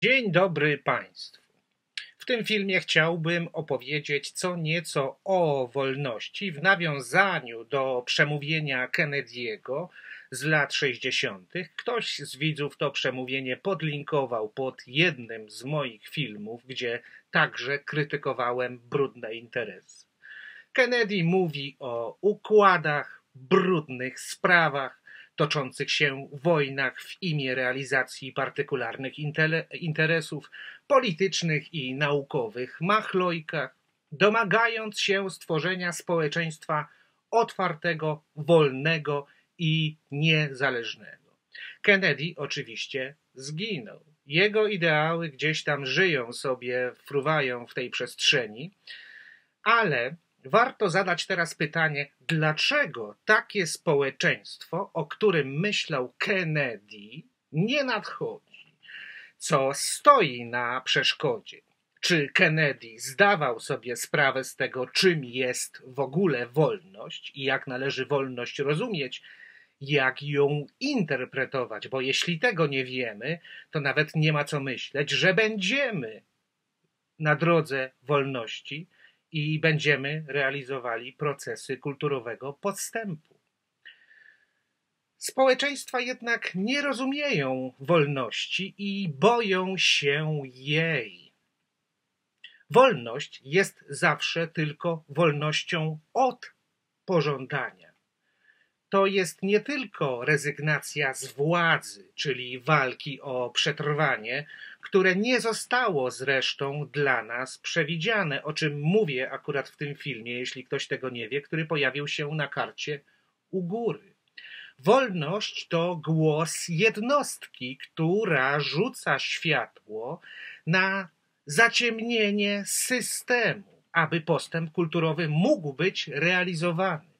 Dzień dobry Państwu. W tym filmie chciałbym opowiedzieć co nieco o wolności w nawiązaniu do przemówienia Kennedy'ego z lat 60. Ktoś z widzów to przemówienie podlinkował pod jednym z moich filmów, gdzie także krytykowałem brudne interesy. Kennedy mówi o układach, brudnych sprawach, toczących się wojnach w imię realizacji partykularnych interesów politycznych i naukowych, machlojkach, domagając się stworzenia społeczeństwa otwartego, wolnego i niezależnego. Kennedy oczywiście zginął. Jego ideały gdzieś tam żyją sobie, fruwają w tej przestrzeni, ale warto zadać teraz pytanie, dlaczego takie społeczeństwo, o którym myślał Kennedy, nie nadchodzi? Co stoi na przeszkodzie? Czy Kennedy zdawał sobie sprawę z tego, czym jest w ogóle wolność i jak należy wolność rozumieć, jak ją interpretować? Bo jeśli tego nie wiemy, to nawet nie ma co myśleć, że będziemy na drodze wolności i będziemy realizowali procesy kulturowego postępu. Społeczeństwa jednak nie rozumieją wolności i boją się jej. Wolność jest zawsze tylko wolnością od pożądania. To jest nie tylko rezygnacja z władzy, czyli walki o przetrwanie, które nie zostało zresztą dla nas przewidziane, o czym mówię akurat w tym filmie, jeśli ktoś tego nie wie, który pojawił się na karcie u góry. Wolność to głos jednostki, która rzuca światło na zaciemnienie systemu, aby postęp kulturowy mógł być realizowany.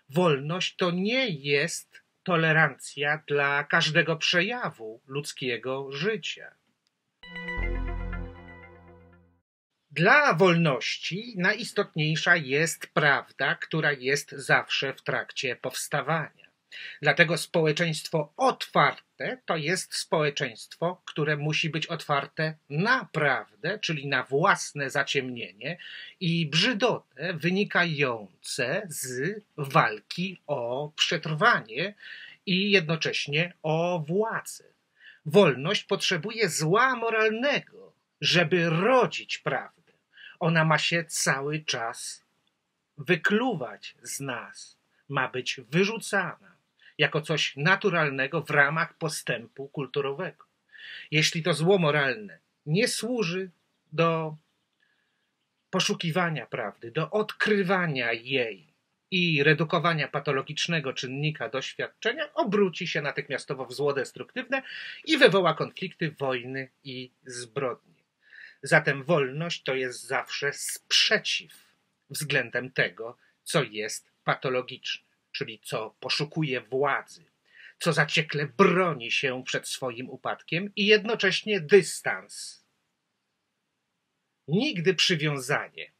Wolność to nie jest tolerancja dla każdego przejawu ludzkiego życia. Dla wolności najistotniejsza jest prawda, która jest zawsze w trakcie powstawania. Dlatego społeczeństwo otwarte to jest społeczeństwo, które musi być otwarte na prawdę, czyli na własne zaciemnienie i brzydotę wynikające z walki o przetrwanie i jednocześnie o władzę. Wolność potrzebuje zła moralnego, żeby rodzić prawdę. Ona ma się cały czas wykluwać z nas, ma być wyrzucana jako coś naturalnego w ramach postępu kulturowego. Jeśli to zło moralne nie służy do poszukiwania prawdy, do odkrywania jej i redukowania patologicznego czynnika doświadczenia, obróci się natychmiastowo w zło destruktywne i wywoła konflikty, wojny i zbrodnie. Zatem wolność to jest zawsze sprzeciw względem tego, co jest patologiczne, czyli co poszukuje władzy, co zaciekle broni się przed swoim upadkiem i jednocześnie dystans. Nigdy przywiązanie.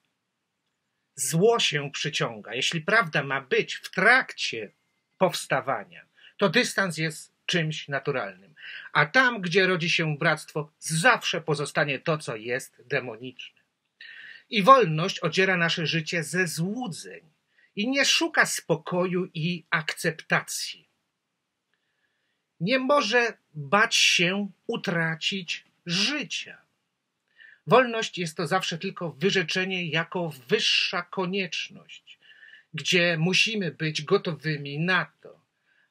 Zło się przyciąga. Jeśli prawda ma być w trakcie powstawania, to dystans jest czymś naturalnym. A tam, gdzie rodzi się bractwo, zawsze pozostanie to, co jest demoniczne. I wolność odziera nasze życie ze złudzeń i nie szuka spokoju i akceptacji. Nie może bać się utracić życia. Wolność jest to zawsze tylko wyrzeczenie jako wyższa konieczność, gdzie musimy być gotowymi na to,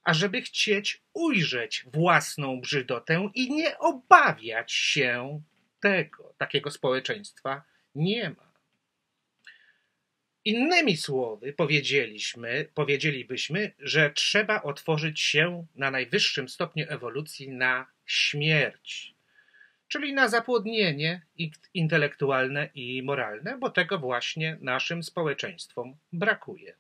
ażeby chcieć ujrzeć własną brzydotę i nie obawiać się tego. Takiego społeczeństwa nie ma. Innymi słowy powiedzielibyśmy, że trzeba otworzyć się na najwyższym stopniu ewolucji na śmierć, czyli na zapłodnienie intelektualne i moralne, bo tego właśnie naszym społeczeństwom brakuje.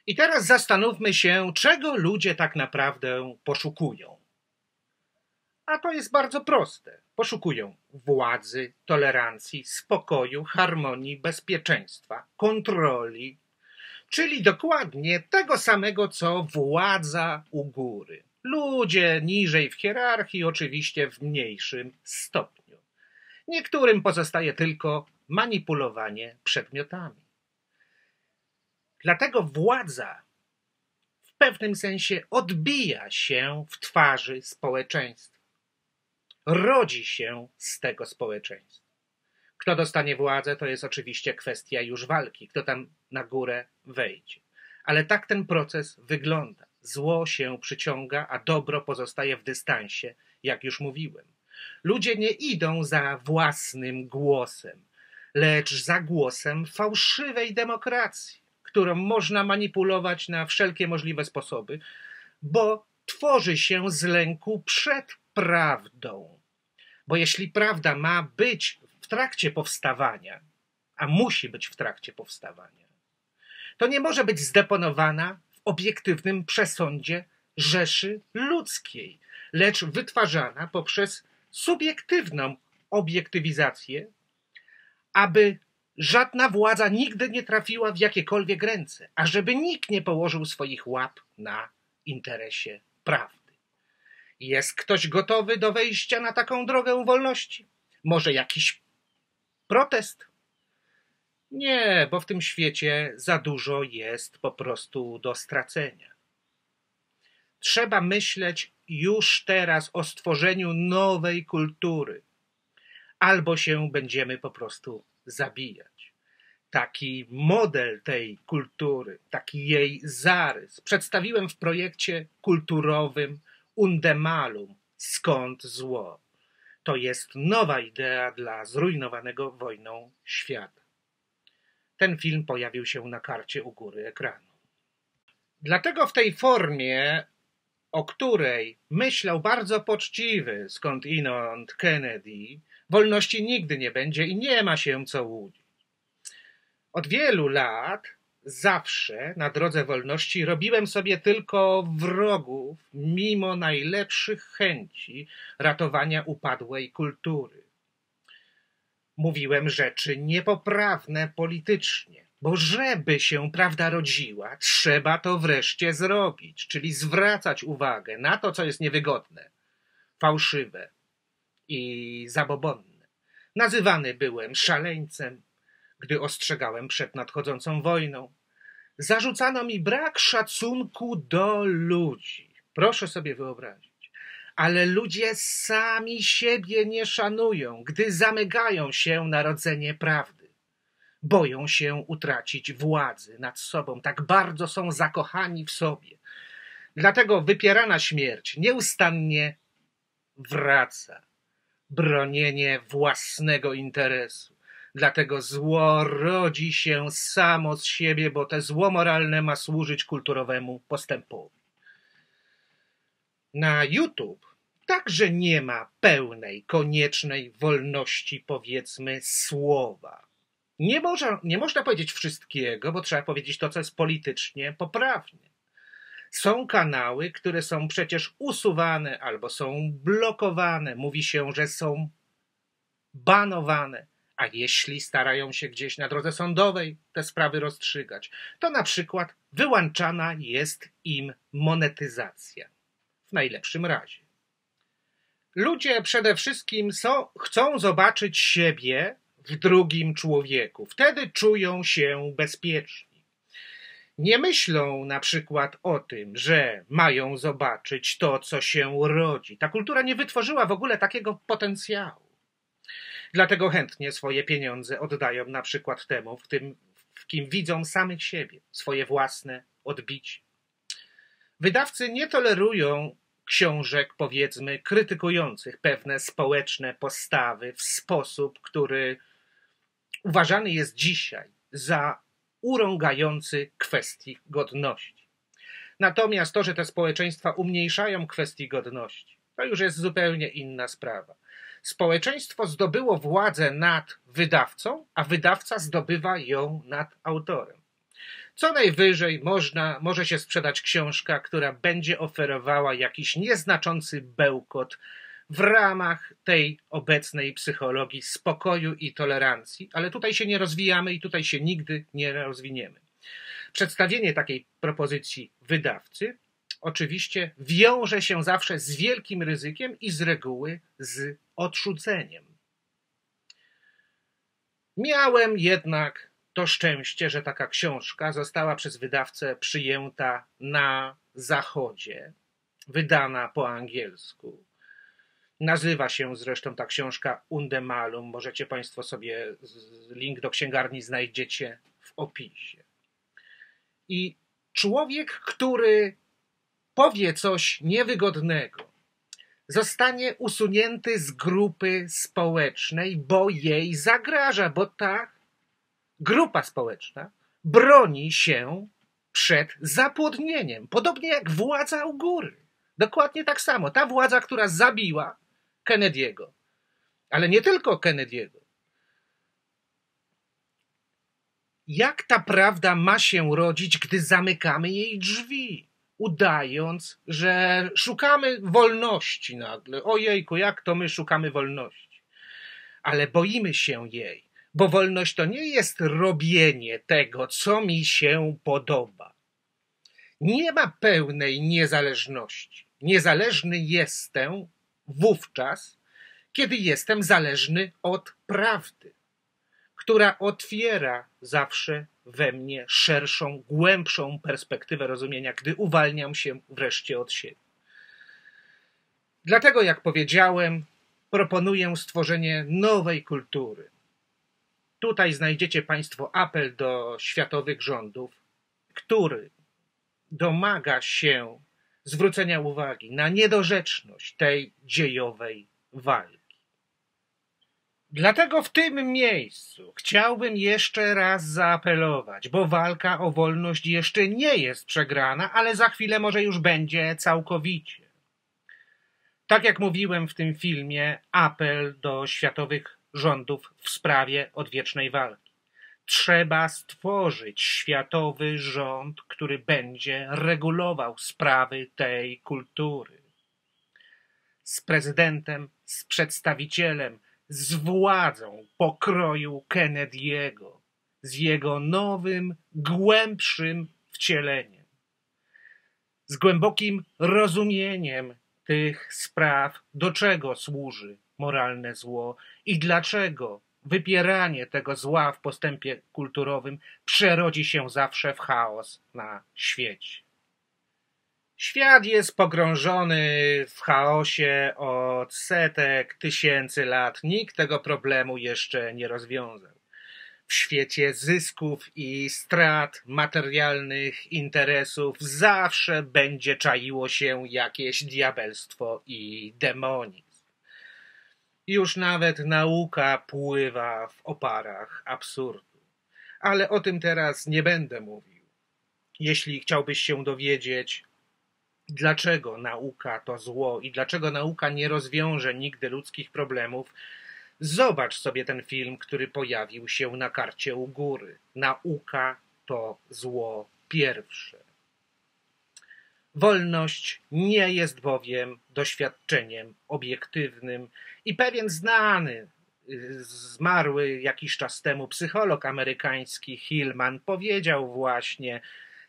I teraz zastanówmy się, czego ludzie tak naprawdę poszukują. A to jest bardzo proste. Poszukują władzy, tolerancji, spokoju, harmonii, bezpieczeństwa, kontroli, czyli dokładnie tego samego, co władza u góry. Ludzie niżej w hierarchii, oczywiście w mniejszym stopniu. Niektórym pozostaje tylko manipulowanie przedmiotami. Dlatego władza w pewnym sensie odbija się w twarzy społeczeństwa. Rodzi się z tego społeczeństwa. Kto dostanie władzę, to jest oczywiście kwestia już walki, kto tam na górę wejdzie. Ale tak ten proces wygląda. Zło się przyciąga, a dobro pozostaje w dystansie, jak już mówiłem. Ludzie nie idą za własnym głosem, lecz za głosem fałszywej demokracji, którą można manipulować na wszelkie możliwe sposoby, bo tworzy się z lęku przed prawdą. Bo jeśli prawda ma być w trakcie powstawania, a musi być w trakcie powstawania, to nie może być zdeponowana w obiektywnym przesądzie rzeszy ludzkiej, lecz wytwarzana poprzez subiektywną obiektywizację, aby żadna władza nigdy nie trafiła w jakiekolwiek ręce, a żeby nikt nie położył swoich łap na interesie prawdy. Jest ktoś gotowy do wejścia na taką drogę wolności? Może jakiś protest? Nie, bo w tym świecie za dużo jest po prostu do stracenia. Trzeba myśleć już teraz o stworzeniu nowej kultury. Albo się będziemy po prostu zabijać. Taki model tej kultury, taki jej zarys przedstawiłem w projekcie kulturowym Undemalum, skąd zło. To jest nowa idea dla zrujnowanego wojną świata. Ten film pojawił się na karcie u góry ekranu. Dlatego w tej formie, o której myślał bardzo poczciwy skądinąd Kennedy, wolności nigdy nie będzie i nie ma się co łudzić. Od wielu lat zawsze na drodze wolności robiłem sobie tylko wrogów, mimo najlepszych chęci ratowania upadłej kultury. Mówiłem rzeczy niepoprawne politycznie, bo żeby się prawda rodziła, trzeba to wreszcie zrobić, czyli zwracać uwagę na to, co jest niewygodne, fałszywe i zabobonne. Nazywany byłem szaleńcem, gdy ostrzegałem przed nadchodzącą wojną. Zarzucano mi brak szacunku do ludzi. Proszę sobie wyobrazić. Ale ludzie sami siebie nie szanują, gdy zamygają się na rodzenie prawdy. Boją się utracić władzy nad sobą. Tak bardzo są zakochani w sobie. Dlatego wypierana śmierć nieustannie wraca. Bronienie własnego interesu. Dlatego zło rodzi się samo z siebie, bo te zło moralne ma służyć kulturowemu postępowi. Na YouTube także nie ma pełnej, koniecznej wolności, powiedzmy, słowa. Nie można powiedzieć wszystkiego, bo trzeba powiedzieć to, co jest politycznie poprawne. Są kanały, które są przecież usuwane albo są blokowane. Mówi się, że są banowane. A jeśli starają się gdzieś na drodze sądowej te sprawy rozstrzygać, to na przykład wyłączana jest im monetyzacja. W najlepszym razie. Ludzie przede wszystkim chcą zobaczyć siebie w drugim człowieku. Wtedy czują się bezpieczni. Nie myślą na przykład o tym, że mają zobaczyć to, co się rodzi. Ta kultura nie wytworzyła w ogóle takiego potencjału. Dlatego chętnie swoje pieniądze oddają na przykład temu, w kim widzą samych siebie, swoje własne odbicie. Wydawcy nie tolerują książek, powiedzmy, krytykujących pewne społeczne postawy w sposób, który uważany jest dzisiaj za urągający kwestii godności. Natomiast to, że te społeczeństwa umniejszają kwestii godności, to już jest zupełnie inna sprawa. Społeczeństwo zdobyło władzę nad wydawcą, a wydawca zdobywa ją nad autorem. Co najwyżej może się sprzedać książka, która będzie oferowała jakiś nieznaczący bełkot w ramach tej obecnej psychologii spokoju i tolerancji, ale tutaj się nie rozwijamy i tutaj się nigdy nie rozwiniemy. Przedstawienie takiej propozycji wydawcy oczywiście wiąże się zawsze z wielkim ryzykiem i z reguły z odrzuceniem. Miałem jednak to szczęście, że taka książka została przez wydawcę przyjęta na Zachodzie, wydana po angielsku. Nazywa się zresztą ta książka Unde Malum. Możecie Państwo sobie link do księgarni znajdziecie w opisie. I człowiek, który powie coś niewygodnego, zostanie usunięty z grupy społecznej, bo jej zagraża, bo ta grupa społeczna broni się przed zapłodnieniem. Podobnie jak władza u góry. Dokładnie tak samo. Ta władza, która zabiła Kennedy'ego, ale nie tylko Kennedy'ego. Jak ta prawda ma się rodzić, gdy zamykamy jej drzwi, udając, że szukamy wolności nagle? Ojejku, jak to my szukamy wolności? Ale boimy się jej, bo wolność to nie jest robienie tego, co mi się podoba. Nie ma pełnej niezależności. Niezależny jestem wówczas, kiedy jestem zależny od prawdy, która otwiera zawsze we mnie szerszą, głębszą perspektywę rozumienia, gdy uwalniam się wreszcie od siebie. Dlatego, jak powiedziałem, proponuję stworzenie nowej kultury. Tutaj znajdziecie Państwo apel do światowych rządów, który domaga się zwrócenia uwagi na niedorzeczność tej dziejowej walki. Dlatego w tym miejscu chciałbym jeszcze raz zaapelować, bo walka o wolność jeszcze nie jest przegrana, ale za chwilę może już będzie całkowicie. Tak jak mówiłem w tym filmie, apel do światowych rządów w sprawie odwiecznej walki. Trzeba stworzyć światowy rząd, który będzie regulował sprawy tej kultury. Z prezydentem, z przedstawicielem, z władzą pokroju Kennedy'ego, z jego nowym, głębszym wcieleniem, z głębokim rozumieniem tych spraw, do czego służy moralne zło i dlaczego wypieranie tego zła w postępie kulturowym przerodzi się zawsze w chaos na świecie. Świat jest pogrążony w chaosie od setek tysięcy lat. Nikt tego problemu jeszcze nie rozwiązał. W świecie zysków i strat, materialnych interesów zawsze będzie czaiło się jakieś diabelstwo i demonizm. Już nawet nauka pływa w oparach absurdu. Ale o tym teraz nie będę mówił. Jeśli chciałbyś się dowiedzieć, dlaczego nauka to zło i dlaczego nauka nie rozwiąże nigdy ludzkich problemów, zobacz sobie ten film, który pojawił się na karcie u góry. Nauka to zło pierwsze. Wolność nie jest bowiem doświadczeniem obiektywnym i pewien znany, zmarły jakiś czas temu psycholog amerykański Hillman powiedział właśnie,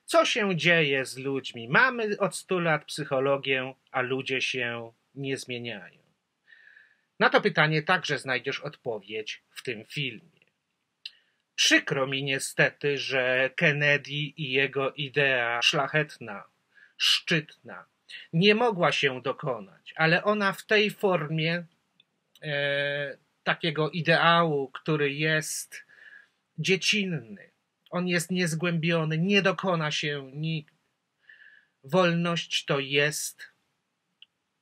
co się dzieje z ludźmi. Mamy od 100 lat psychologię, a ludzie się nie zmieniają. Na to pytanie także znajdziesz odpowiedź w tym filmie. Przykro mi niestety, że Kennedy i jego idea szlachetna, szczytna nie mogła się dokonać, ale ona w tej formie takiego ideału, który jest dziecinny, on jest niezgłębiony, nie dokona się nigdy. Wolność to jest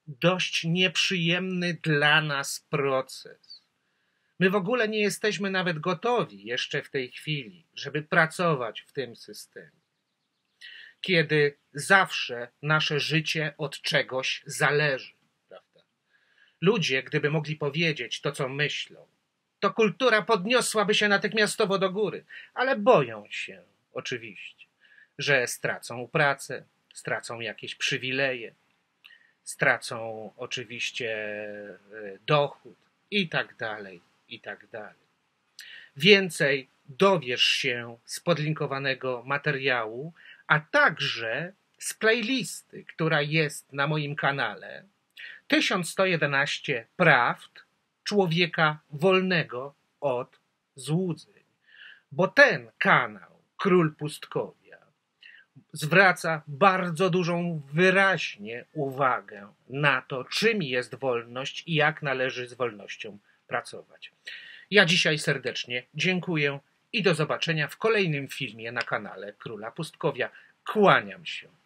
dość nieprzyjemny dla nas proces. My w ogóle nie jesteśmy nawet gotowi jeszcze w tej chwili, żeby pracować w tym systemie. Kiedy zawsze nasze życie od czegoś zależy, prawda? Ludzie, gdyby mogli powiedzieć to, co myślą, to kultura podniosłaby się natychmiastowo do góry, ale boją się oczywiście, że stracą pracę, stracą jakieś przywileje, stracą oczywiście dochód i tak dalej, i tak dalej. Więcej dowiesz się z podlinkowanego materiału, a także z playlisty, która jest na moim kanale, 1111 prawd człowieka wolnego od złudzeń. Bo ten kanał, Król Pustkowia, zwraca bardzo dużą wyraźnie uwagę na to, czym jest wolność i jak należy z wolnością pracować. Ja dzisiaj serdecznie dziękuję i do zobaczenia w kolejnym filmie na kanale Króla Pustkowia. Kłaniam się.